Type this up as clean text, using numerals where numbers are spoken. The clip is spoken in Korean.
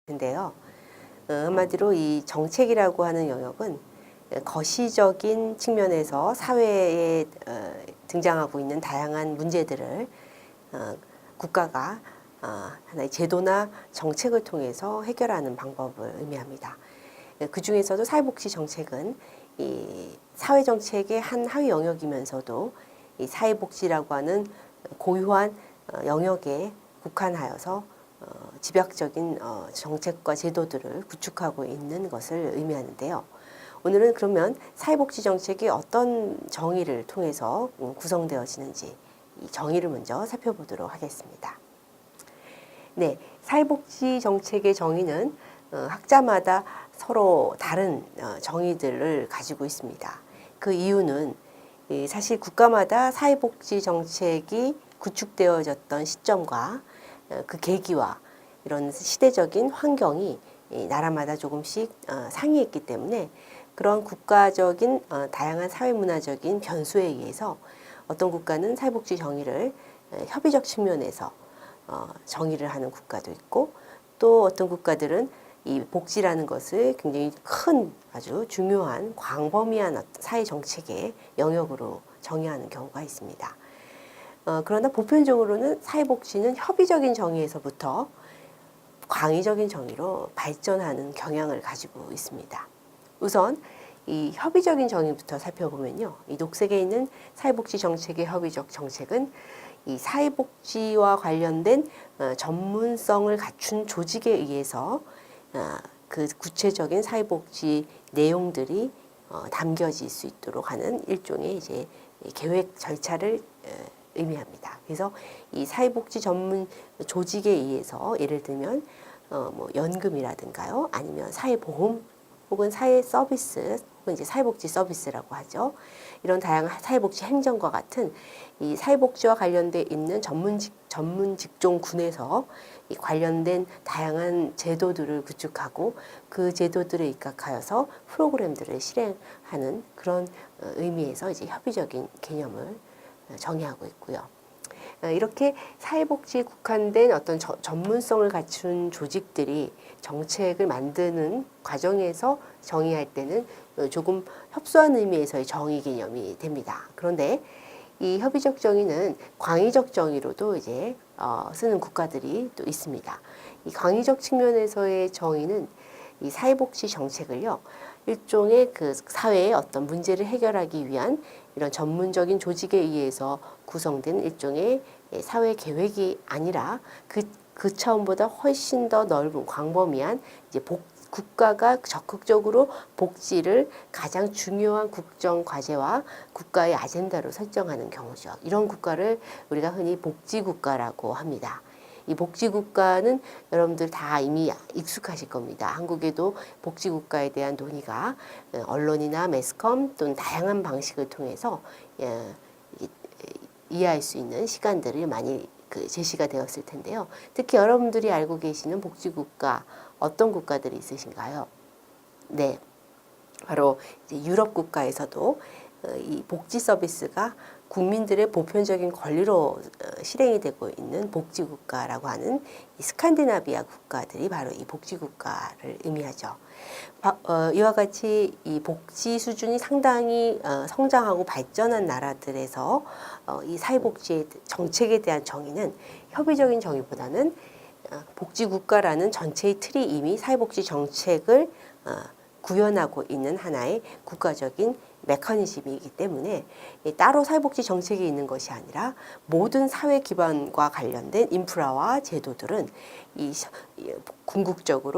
인데요. 한마디로 이 정책이라고 하는 영역은 거시적인 측면에서 사회에 등장하고 있는 다양한 문제들을 국가가 하나의 제도나 정책을 통해서 해결하는 방법을 의미합니다. 그 중에서도 사회복지 정책은 이 사회정책의 한 하위 영역이면서도 이 사회복지라고 하는 고유한 영역에 국한하여서 집약적인 정책과 제도들을 구축하고 있는 것을 의미하는데요. 오늘은 그러면 사회복지 정책이 어떤 정의를 통해서 구성되어지는지 이 정의를 먼저 살펴보도록 하겠습니다. 네, 사회복지 정책의 정의는 학자마다 서로 다른 정의들을 가지고 있습니다. 그 이유는 사실 국가마다 사회복지 정책이 구축되어졌던 시점과 그 계기와 이런 시대적인 환경이 나라마다 조금씩 상이했기 때문에 그런 국가적인 다양한 사회문화적인 변수에 의해서 어떤 국가는 사회복지 정의를 협의적 측면에서 정의를 하는 국가도 있고 또 어떤 국가들은 이 복지라는 것을 굉장히 큰 아주 중요한 광범위한 사회정책의 영역으로 정의하는 경우가 있습니다. 그러나 보편적으로는 사회복지는 협의적인 정의에서부터 광의적인 정의로 발전하는 경향을 가지고 있습니다. 우선 이 협의적인 정의부터 살펴보면요. 이 녹색에 있는 사회복지 정책의 협의적 정책은 이 사회복지와 관련된 전문성을 갖춘 조직에 의해서 그 구체적인 사회복지 내용들이 담겨질 수 있도록 하는 일종의 이제 계획 절차를 의미합니다. 그래서 이 사회복지 전문 조직에 의해서 예를 들면 뭐 연금이라든가요, 아니면 사회보험 혹은 사회 서비스 혹은 이제 사회복지 서비스라고 하죠. 이런 다양한 사회복지 행정과 같은 이 사회복지와 관련돼 있는 전문 직종군에서 이 관련된 다양한 제도들을 구축하고 그 제도들에 입각하여서 프로그램들을 실행하는 그런 의미에서 이제 협의적인 개념을 정의하고 있고요. 이렇게 사회복지에 국한된 어떤 전문성을 갖춘 조직들이 정책을 만드는 과정에서 정의할 때는 조금 협소한 의미에서의 정의 개념이 됩니다. 그런데 이 협의적 정의는 광의적 정의로도 이제 쓰는 국가들이 또 있습니다. 이 광의적 측면에서의 정의는 이 사회복지 정책을요, 일종의 그 사회의 어떤 문제를 해결하기 위한 이런 전문적인 조직에 의해서 구성된 일종의 사회 계획이 아니라 그 차원보다 훨씬 더 넓은 광범위한 이제 국가가 적극적으로 복지를 가장 중요한 국정 과제와 국가의 아젠다로 설정하는 경우죠. 이런 국가를 우리가 흔히 복지국가라고 합니다. 이 복지국가는 여러분들 다 이미 익숙하실 겁니다. 한국에도 복지국가에 대한 논의가 언론이나 매스컴 또는 다양한 방식을 통해서 이해할 수 있는 시간들이 많이 제시가 되었을 텐데요. 특히 여러분들이 알고 계시는 복지국가 어떤 국가들이 있으신가요? 네, 바로 이제 유럽 국가에서도 이 복지 서비스가 국민들의 보편적인 권리로 실행이 되고 있는 복지국가라고 하는 이 스칸디나비아 국가들이 바로 이 복지국가를 의미하죠. 이와 같이 이 복지 수준이 상당히 성장하고 발전한 나라들에서 이 사회복지 정책에 대한 정의는 협의적인 정의보다는 복지국가라는 전체의 틀이 이미 사회복지 정책을 구현하고 있는 하나의 국가적인 메커니즘이기 때문에 따로 사회복지 정책이 있는 것이 아니라 모든 사회 기반과 관련된 인프라와 제도들은 이 궁극적으로